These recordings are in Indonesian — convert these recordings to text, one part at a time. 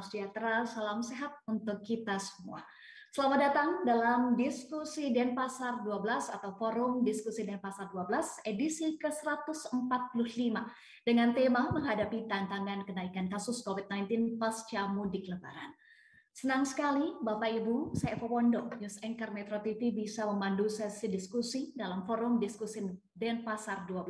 sejahtera, salam sehat untuk kita semua. Selamat datang dalam diskusi Denpasar 12 atau Forum Diskusi Denpasar 12 edisi ke-145 dengan tema menghadapi tantangan kenaikan kasus COVID-19 pasca mudik Lebaran. Senang sekali Bapak Ibu, saya Eva Wondo, News Anchor Metro TV bisa memandu sesi diskusi dalam Forum Diskusi Denpasar 12.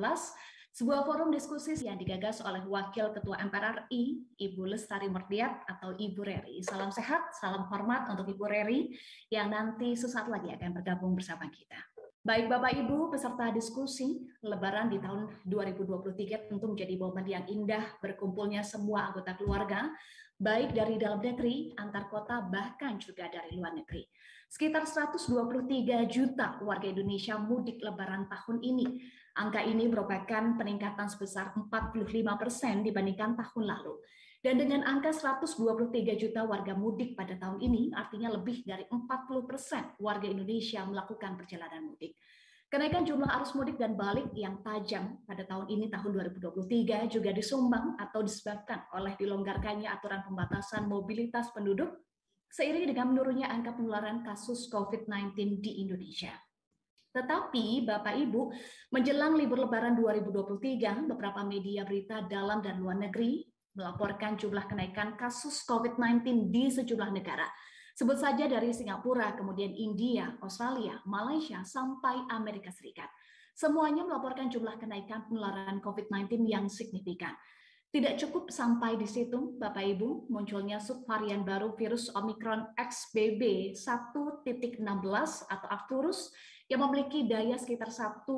Sebuah forum diskusi yang digagas oleh Wakil Ketua MPR RI, Ibu Lestari Merdiat atau Ibu Reri. Salam sehat, salam hormat untuk Ibu Reri yang nanti sesaat lagi akan bergabung bersama kita. Baik Bapak Ibu, peserta diskusi, Lebaran di tahun 2023 tentu menjadi momen yang indah berkumpulnya semua anggota keluarga, baik dari dalam negeri, antar kota, bahkan juga dari luar negeri. Sekitar 123 juta warga Indonesia mudik Lebaran tahun ini. Angka ini merupakan peningkatan sebesar 45% dibandingkan tahun lalu. Dan dengan angka 123 juta warga mudik pada tahun ini, artinya lebih dari 40% warga Indonesia melakukan perjalanan mudik. Kenaikan jumlah arus mudik dan balik yang tajam pada tahun ini, tahun 2023, juga disumbang atau disebabkan oleh dilonggarkannya aturan pembatasan mobilitas penduduk seiring dengan menurunnya angka penularan kasus COVID-19 di Indonesia. Tetapi Bapak Ibu, menjelang libur Lebaran 2023, beberapa media berita dalam dan luar negeri melaporkan jumlah kenaikan kasus COVID-19 di sejumlah negara. Sebut saja dari Singapura, kemudian India, Australia, Malaysia, sampai Amerika Serikat. Semuanya melaporkan jumlah kenaikan penularan COVID-19 yang signifikan. Tidak cukup sampai di situ, Bapak Ibu, munculnya subvarian baru virus Omicron XBB 1.16 atau Arcturus yang memiliki daya sekitar 1,2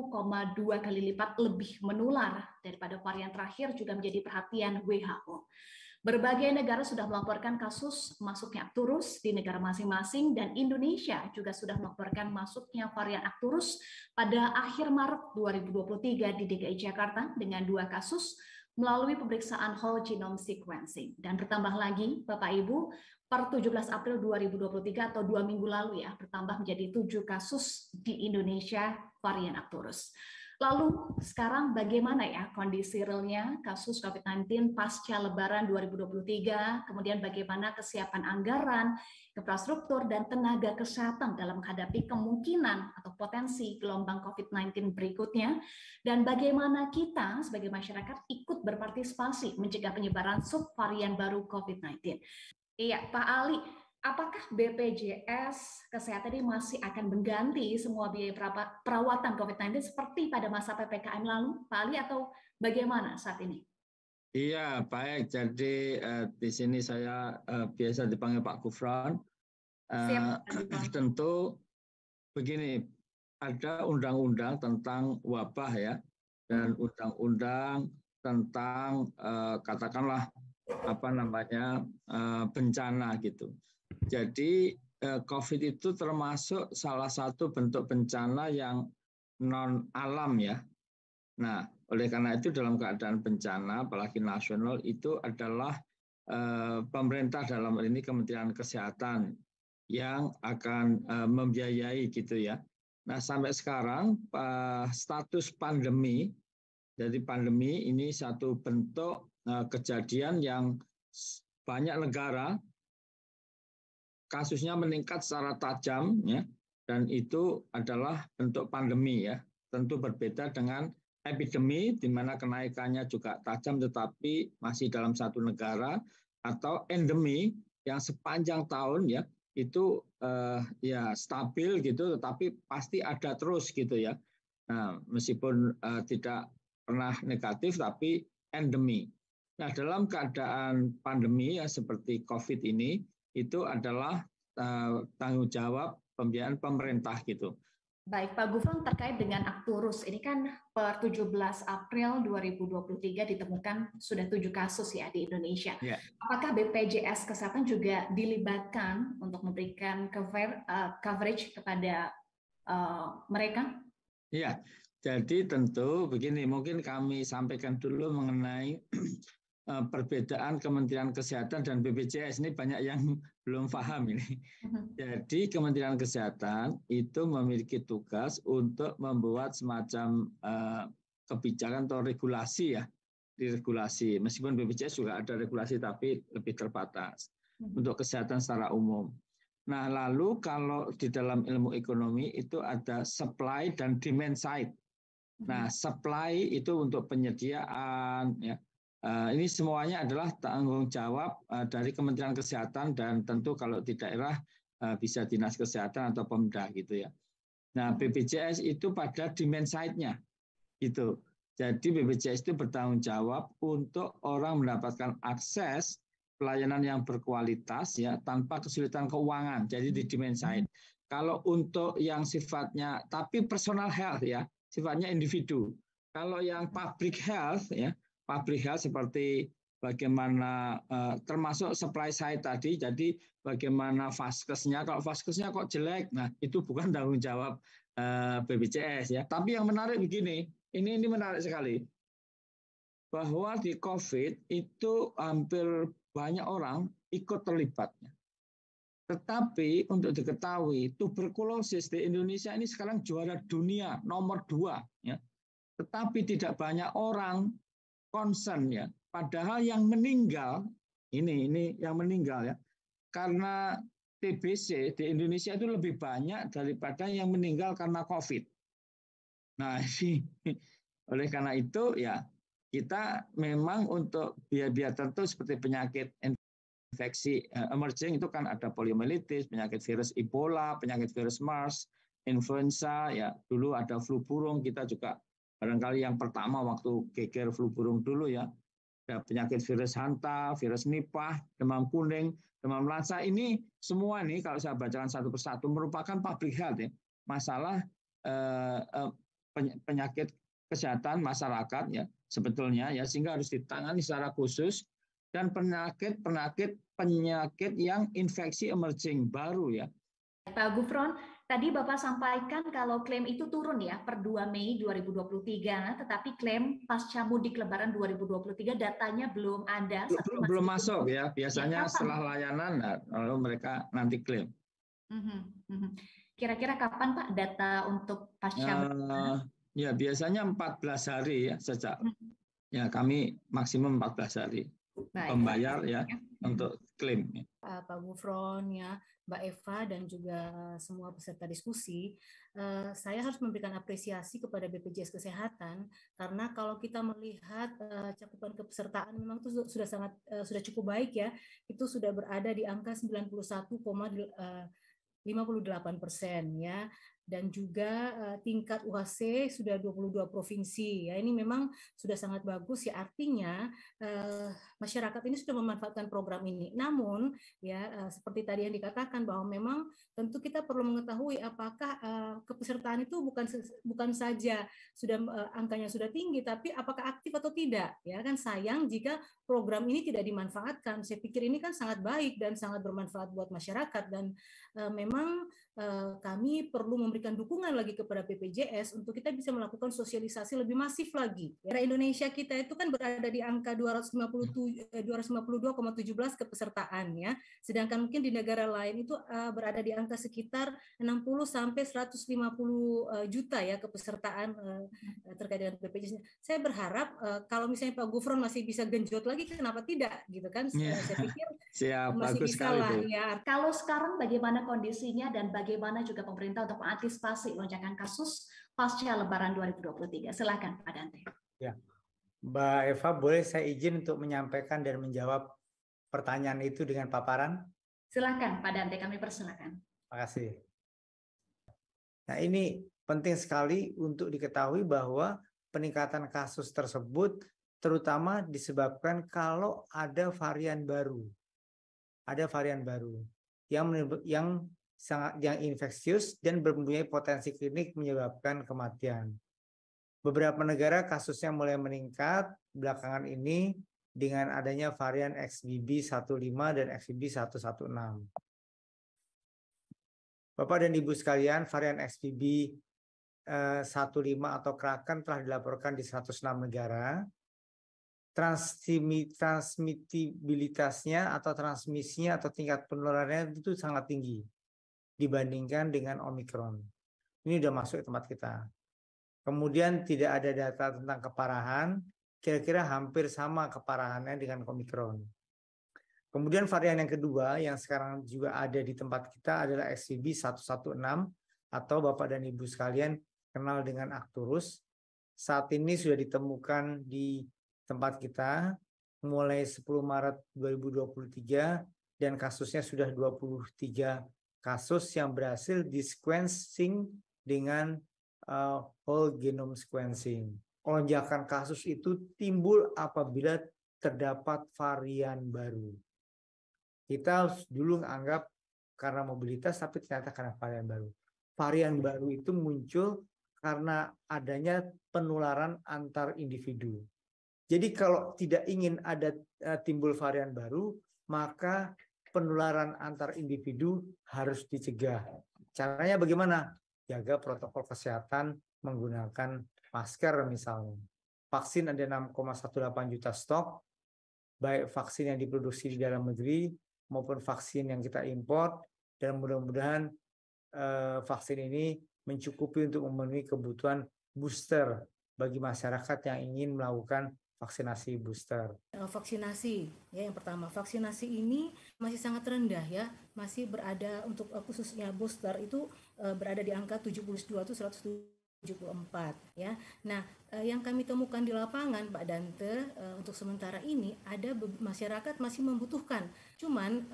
kali lipat lebih menular daripada varian terakhir juga menjadi perhatian WHO. Berbagai negara sudah melaporkan kasus masuknya Arcturus di negara masing-masing dan Indonesia juga sudah melaporkan masuknya varian Arcturus pada akhir Maret 2023 di DKI Jakarta dengan 2 kasus melalui pemeriksaan whole genome sequencing. Dan bertambah lagi, Bapak Ibu, per 17 April 2023 atau 2 minggu lalu ya, bertambah menjadi 7 kasus di Indonesia varian Arcturus. Lalu sekarang bagaimana ya kondisi realnya kasus COVID-19 pasca Lebaran 2023, kemudian bagaimana kesiapan anggaran, infrastruktur, dan tenaga kesehatan dalam menghadapi kemungkinan atau potensi gelombang COVID-19 berikutnya, dan bagaimana kita sebagai masyarakat ikut berpartisipasi mencegah penyebaran subvarian baru COVID-19. Iya, Pak Ali, apakah BPJS Kesehatan ini masih akan mengganti semua biaya perawatan COVID-19 seperti pada masa PPKM lalu, Pak Ali, atau bagaimana saat ini? Iya, baik. Jadi di sini saya biasa dipanggil Pak Gufron. Tentu begini, ada undang-undang tentang wabah ya, dan undang-undang tentang katakanlah bencana gitu. Jadi COVID itu termasuk salah satu bentuk bencana yang non alam ya. Nah, oleh karena itu dalam keadaan bencana, apalagi nasional, itu adalah pemerintah dalam hal ini Kementerian Kesehatan yang akan membiayai gitu ya. Nah, sampai sekarang status pandemi, jadi pandemi ini satu bentuk kejadian yang banyak negara kasusnya meningkat secara tajam ya, dan itu adalah bentuk pandemi ya. Tentu berbeda dengan epidemi di mana kenaikannya juga tajam tetapi masih dalam satu negara, atau endemi yang sepanjang tahun ya itu ya stabil gitu tetapi pasti ada terus gitu ya. Nah, meskipun tidak pernah negatif tapi endemi. Nah, dalam keadaan pandemi ya seperti COVID ini, itu adalah tanggung jawab pembiayaan pemerintah gitu. Baik, Pak Gufron, terkait dengan Arcturus, ini kan per 17 April 2023 ditemukan sudah 7 kasus ya di Indonesia. Yeah. Apakah BPJS Kesehatan juga dilibatkan untuk memberikan coverage kepada mereka? Iya, jadi tentu begini, mungkin kami sampaikan dulu mengenai perbedaan Kementerian Kesehatan dan BPJS. Ini banyak yang belum paham ini. Jadi Kementerian Kesehatan itu memiliki tugas untuk membuat semacam kebijakan atau regulasi ya, diregulasi. Meskipun BPJS juga ada regulasi tapi lebih terbatas. untuk kesehatan secara umum. Nah, lalu kalau di dalam ilmu ekonomi itu ada supply dan demand side. Nah, supply itu untuk penyediaan, ya. Ini semuanya adalah tanggung jawab dari Kementerian Kesehatan dan tentu kalau di daerah bisa Dinas Kesehatan atau Pemda gitu ya. Nah, BPJS itu pada demand side-nya gitu. Jadi BPJS itu bertanggung jawab untuk orang mendapatkan akses pelayanan yang berkualitas ya tanpa kesulitan keuangan. Jadi di demand side. Kalau untuk yang sifatnya tapi personal health ya, sifatnya individu. Kalau yang public health ya, public health seperti bagaimana termasuk supply side tadi, jadi bagaimana vaskesnya, kalau vaskesnya kok jelek, nah itu bukan tanggung jawab BPJS ya. Tapi yang menarik begini, ini menarik sekali, bahwa di COVID itu hampir banyak orang ikut terlibatnya. Tetapi untuk diketahui, tuberkulosis di Indonesia ini sekarang juara dunia nomor 2 ya. Tetapi tidak banyak orang concern ya. Padahal yang meninggal ini yang meninggal ya. Karena TBC di Indonesia itu lebih banyak daripada yang meninggal karena COVID. Nah, oleh karena itu ya kita memang untuk biar tentu seperti penyakit infeksi emerging itu kan ada poliomyelitis, penyakit virus Ebola, penyakit virus MERS, influenza, ya dulu ada flu burung, kita juga barangkali yang pertama waktu geger flu burung dulu ya, ada penyakit virus Hanta, virus Nipah, demam kuning, demam lansa, ini semua nih kalau saya bacakan satu persatu merupakan public health ya, masalah penyakit kesehatan masyarakat ya sebetulnya ya, sehingga harus ditangani secara khusus. Dan penyakit yang infeksi emerging baru ya. Pak Gufron, tadi Bapak sampaikan kalau klaim itu turun ya per 2 Mei 2023, tetapi klaim pasca mudik Lebaran 2023 datanya belum ada. Belum masuk ya, biasanya ya, setelah layanan lalu mereka nanti klaim. Kira-kira kapan Pak data untuk pasca mudik? Ya biasanya 14 hari ya sejak ya kami maksimum 14 hari. Baik, pembayar ya untuk klaim. Pak Gufron ya, Mbak Eva dan juga semua peserta diskusi, saya harus memberikan apresiasi kepada BPJS Kesehatan karena kalau kita melihat cakupan kepesertaan memang itu sudah cukup baik ya, itu sudah berada di angka 91,58% ya. Dan juga tingkat UHC sudah 22 provinsi ya, ini memang sudah sangat bagus ya, artinya masyarakat ini sudah memanfaatkan program ini. Namun ya seperti tadi yang dikatakan bahwa memang tentu kita perlu mengetahui apakah kepesertaan itu bukan saja sudah angkanya sudah tinggi, tapi apakah aktif atau tidak ya, kan sayang jika program ini tidak dimanfaatkan. Saya pikir ini kan sangat baik dan sangat bermanfaat buat masyarakat, dan memang kami perlu memberikan dukungan lagi kepada BPJS untuk kita bisa melakukan sosialisasi lebih masif lagi. Ya, Indonesia kita itu kan berada di angka 252,17 kepesertaan ya, sedangkan mungkin di negara lain itu berada di angka sekitar 60 sampai 150 juta ya kepesertaan terkait dengan BPJS. Saya berharap kalau misalnya Pak Gufron masih bisa genjot lagi, kenapa tidak gitu kan? Saya pikir masih bisa lah ya. Kalau sekarang bagaimana kondisinya dan bagaimana juga pemerintah untuk mengantisipasi lonjakan kasus pasca Lebaran 2023? Silakan Pak Dante. Ya, Mbak Eva, boleh saya izin untuk menyampaikan dan menjawab pertanyaan itu dengan paparan? Silakan Pak Dante, kami persilakan. Terima kasih. Nah, ini penting sekali untuk diketahui bahwa peningkatan kasus tersebut terutama disebabkan kalau ada varian baru. Ada varian baru yang infeksius dan mempunyai potensi klinik menyebabkan kematian. Beberapa negara kasusnya mulai meningkat belakangan ini dengan adanya varian XBB.1.5 dan XBB.1.1.6. Bapak dan Ibu sekalian, varian XBB.1.5 atau Kraken telah dilaporkan di 106 negara. Transmitibilitasnya atau transmisinya atau tingkat penularannya itu sangat tinggi dibandingkan dengan Omicron. Ini sudah masuk ke tempat kita. Kemudian tidak ada data tentang keparahan, kira-kira hampir sama keparahannya dengan Omicron. Kemudian varian yang kedua yang sekarang juga ada di tempat kita adalah XBB 116 atau Bapak dan Ibu sekalian kenal dengan Arcturus. Saat ini sudah ditemukan di tempat kita mulai 10 Maret 2023 dan kasusnya sudah 23 kasus yang berhasil di sequencing dengan whole genome sequencing. Lonjakan kasus itu timbul apabila terdapat varian baru. Kita dulu anggap karena mobilitas, tapi ternyata karena varian baru. Varian baru itu muncul karena adanya penularan antar individu. Jadi kalau tidak ingin ada timbul varian baru, maka penularan antar individu harus dicegah. Caranya bagaimana? Jaga protokol kesehatan menggunakan masker misalnya. Vaksin ada 6,18 juta stok, baik vaksin yang diproduksi di dalam negeri maupun vaksin yang kita import, dan mudah-mudahan vaksin ini mencukupi untuk memenuhi kebutuhan booster bagi masyarakat yang ingin melakukan vaksinasi booster. Vaksinasi ya, yang pertama, vaksinasi ini masih sangat rendah ya, masih berada untuk khususnya booster itu berada di angka 72 itu 174 ya. Nah, yang kami temukan di lapangan Pak Dante, untuk sementara ini ada masyarakat masih membutuhkan. Cuman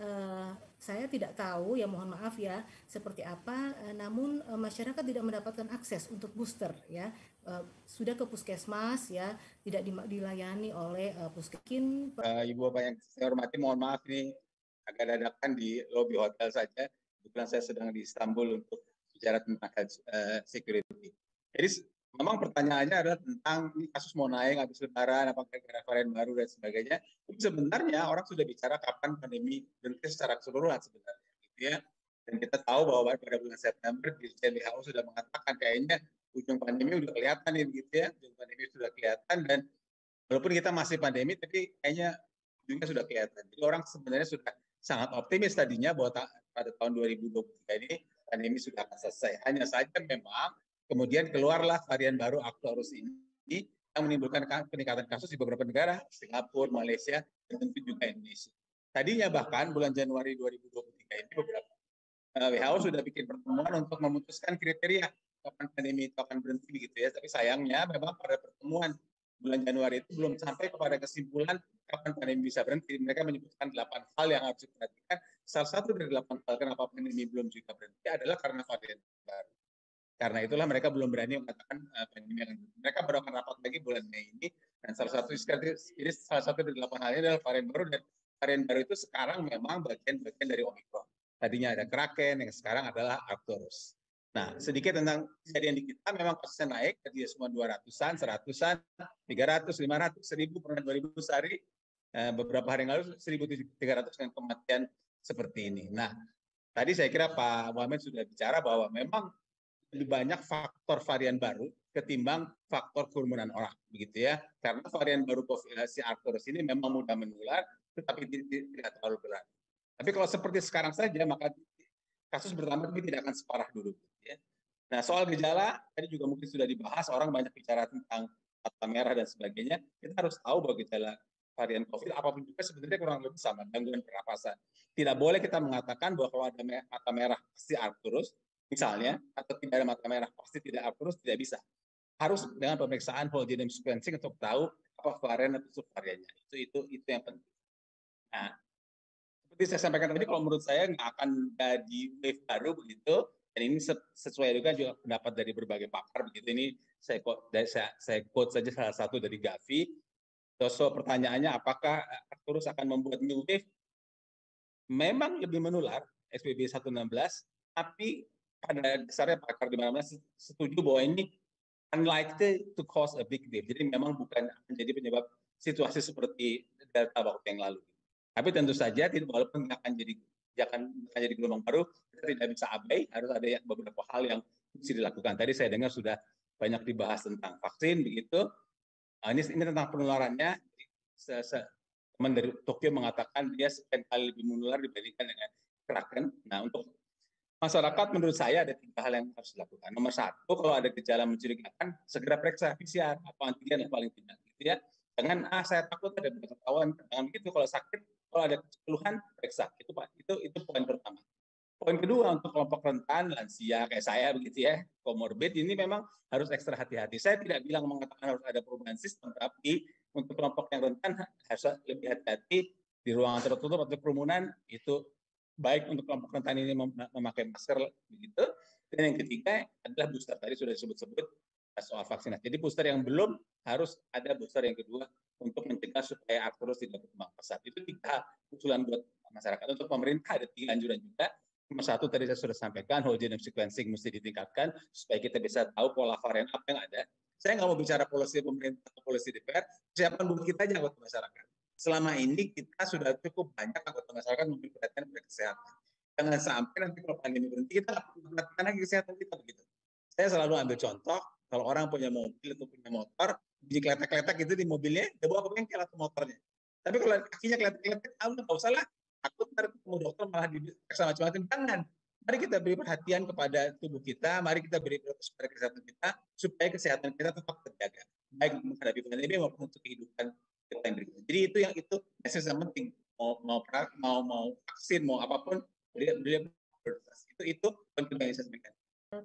saya tidak tahu ya, mohon maaf ya, seperti apa, namun masyarakat tidak mendapatkan akses untuk booster ya. Sudah ke puskesmas ya, tidak dilayani oleh puskeskin. Ibu Bapak yang saya hormati, mohon maaf ini agak dadakan di lobi hotel saja. Kebetulan saya sedang di Istanbul untuk bicara tentang security. Jadi memang pertanyaannya adalah tentang ini kasus mau naik habis lebaran, apakah ada varian baru dan sebagainya. Tapi sebenarnya orang sudah bicara kapan pandemi berhenti secara keseluruhan sebenarnya, gitu ya. Dan kita tahu bahwa pada bulan September WHO sudah mengatakan kayaknya ujung pandemi sudah kelihatan nih, gitu ya. Ujung pandemi sudah kelihatan, dan walaupun kita masih pandemi, tapi kayaknya ujungnya sudah kelihatan. Jadi orang sebenarnya sudah sangat optimis tadinya bahwa pada tahun 2023 ini pandemi sudah akan selesai. Hanya saja memang kemudian keluarlah varian baru Arcturus ini yang menimbulkan peningkatan kasus di beberapa negara, Singapura, Malaysia, dan tentu juga Indonesia. Tadinya bahkan bulan Januari 2023 ini beberapa WHO sudah bikin pertemuan untuk memutuskan kriteria kapan pandemi itu akan berhenti, gitu ya. Tapi sayangnya memang pada pertemuan bulan Januari itu belum sampai kepada kesimpulan kapan pandemi bisa berhenti. Mereka menyebutkan 8 hal yang harus diperhatikan. Salah satu dari 8 hal kenapa pandemi belum juga berhenti adalah karena varian baru. Karena itulah mereka belum berani mengatakan pandemi akan berhenti. Mereka baru akan rapat lagi bulan Mei ini, dan salah satu dari 8 hal ini adalah varian baru, dan varian baru itu sekarang memang bagian-bagian dari Omicron. Tadinya ada Kraken, yang sekarang adalah Arcturus. Nah, sedikit tentang kejadian di kita, memang kasusnya naik, tadi semua 200-an, 100-an, 300, 500, 1000, pernah 2000 sehari, beberapa hari yang lalu 1.300 dengan kematian seperti ini. Nah, tadi saya kira Pak Muhammad sudah bicara bahwa memang lebih banyak faktor varian baru ketimbang faktor kerumunan orang, begitu ya. Karena varian baru si Arcturus ini memang mudah menular, tetapi tidak terlalu berat. Tapi kalau seperti sekarang saja, maka kasus bertambah tapi tidak akan separah dulu. Ya. Nah, soal gejala, tadi juga mungkin sudah dibahas, orang banyak bicara tentang mata merah dan sebagainya. Kita harus tahu bahwa gejala varian COVID, apapun juga sebenarnya kurang lebih sama, gangguan pernapasan. Tidak boleh kita mengatakan bahwa kalau ada mata merah pasti Arcturus, misalnya, atau tidak ada mata merah pasti tidak Arcturus, tidak bisa. Harus dengan pemeriksaan whole genome sequencing untuk tahu apa varian atau subvariannya. Itu yang penting. Nah, seperti saya sampaikan tadi, kalau menurut saya nggak akan jadi wave baru begitu, dan ini sesuai juga pendapat dari berbagai pakar begitu. Ini saya quote saja salah satu dari Gavi. Terus pertanyaannya, apakah Arcturus akan membuat new wave? Memang lebih menular, XBB 116, tapi pada dasarnya pakar di mana-mana setuju bahwa ini unlikely to cause a big wave. Jadi memang bukan menjadi penyebab situasi seperti Delta waktu yang lalu. Tapi tentu saja walaupun akan jadi gelombang baru, kita tidak bisa abai, harus ada beberapa hal yang mesti dilakukan. Tadi saya dengar sudah banyak dibahas tentang vaksin begitu. Ini tentang penularannya. Teman dari Tokyo mengatakan dia sekian kali lebih menular dibandingkan dengan Kraken. Nah, untuk masyarakat menurut saya ada 3 hal yang harus dilakukan. Nomor 1, kalau ada gejala mencurigakan, segera periksa PCR atau antigen yang paling tidak, gitu ya. Dengan saya takut ada pengetahuan, jangan begitu, kalau sakit Kalau ada keluhan, periksa. Itu poin pertama. Poin kedua, untuk kelompok rentan, lansia kayak saya begitu ya, komorbid, ini memang harus ekstra hati-hati. Saya tidak bilang mengatakan harus ada perubahan sistem, tapi untuk kelompok yang rentan harus lebih hati-hati di ruangan tertutup atau kerumunan. Itu baik untuk kelompok rentan ini memakai masker begitu. Dan yang ketiga adalah booster, tadi sudah disebut-sebut soal vaksinasi. Jadi booster yang belum harus ada booster yang kedua untuk mencegah supaya artrose tidak berkembang pesat. Itu 3 usulan buat masyarakat. Untuk pemerintah ada 3 anjuran juga. Nomor 1 tadi saya sudah sampaikan, whole genome sequencing mesti ditingkatkan supaya kita bisa tahu pola varian apa yang ada. Saya nggak mau bicara polisi pemerintah atau polisi DPR, persiapan buat kita aja anggota masyarakat. Selama ini kita sudah cukup banyak anggota masyarakat memberi perhatian pada kesehatan. Jangan sampai nanti kalau pandemi berhenti, kita nggak perhatikan lagi kesehatan kita begitu. Saya selalu ambil contoh, kalau orang punya mobil atau punya motor, bunyi kletek-kletek gitu di mobilnya, dia bawa ke bengkel atau motornya. Tapi kalau kakinya kletek-kletek, nggak usah lah. Takut ntar ketemu dokter malah diperiksa macam-macam. Jangan. Mari kita beri perhatian kepada tubuh kita, mari kita beri perhatian kepada kesehatan kita, supaya kesehatan kita tetap terjaga. Baik menghadapi pandemi maupun untuk kehidupan kita yang berikutnya. Jadi itu message yang penting. Mau vaksin, mau apapun, itu penting yang saya sampaikan.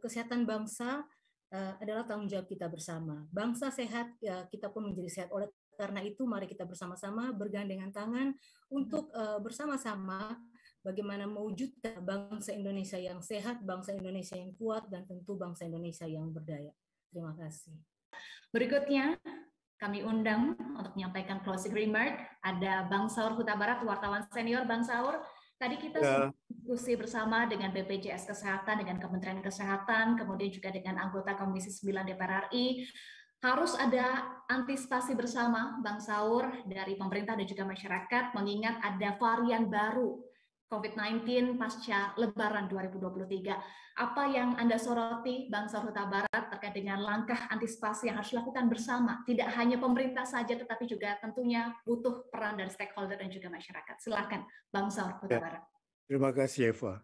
Kesehatan bangsa adalah tanggung jawab kita bersama. Bangsa sehat, ya kita pun menjadi sehat. Oleh karena itu, mari kita bersama-sama bergandengan tangan untuk bersama-sama bagaimana mewujudkan bangsa Indonesia yang sehat, bangsa Indonesia yang kuat, dan tentu bangsa Indonesia yang berdaya. Terima kasih. Berikutnya, kami undang untuk menyampaikan closing remark. Ada Bang Saur Huta Barat, wartawan senior. Bang Saur, tadi kita sudah diskusi bersama dengan BPJS Kesehatan, dengan Kementerian Kesehatan, kemudian juga dengan anggota Komisi 9 DPR RI. Harus ada antisipasi bersama, Bang Saur, dari pemerintah dan juga masyarakat, mengingat ada varian baru COVID-19 pasca Lebaran 2023. Apa yang Anda soroti, Bang Saur Huta Barat, terkait dengan langkah antisipasi yang harus dilakukan bersama? Tidak hanya pemerintah saja, tetapi juga tentunya butuh peran dari stakeholder dan juga masyarakat. Silakan, Bang Saur Huta Barat. Terima kasih, Eva.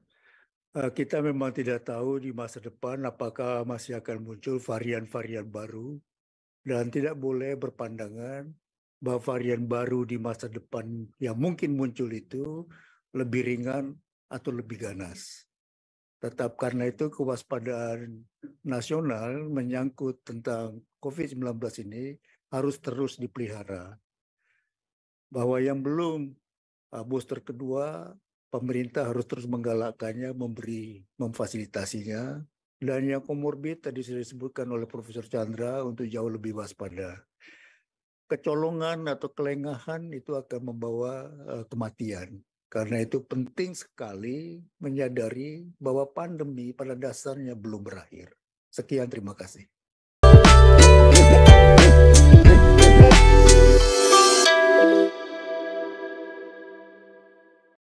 Kita memang tidak tahu di masa depan apakah masih akan muncul varian-varian baru, dan tidak boleh berpandangan bahwa varian baru di masa depan yang mungkin muncul itu lebih ringan atau lebih ganas. Tetap karena itu kewaspadaan nasional menyangkut tentang COVID-19 ini harus terus dipelihara. Bahwa yang belum booster kedua, pemerintah harus terus menggalakkannya, memfasilitasinya. Dan yang komorbid tadi sudah disebutkan oleh Profesor Chandra untuk jauh lebih waspada. Kecolongan atau kelengahan itu akan membawa kematian. Karena itu penting sekali menyadari bahwa pandemi pada dasarnya belum berakhir. Sekian, terima kasih.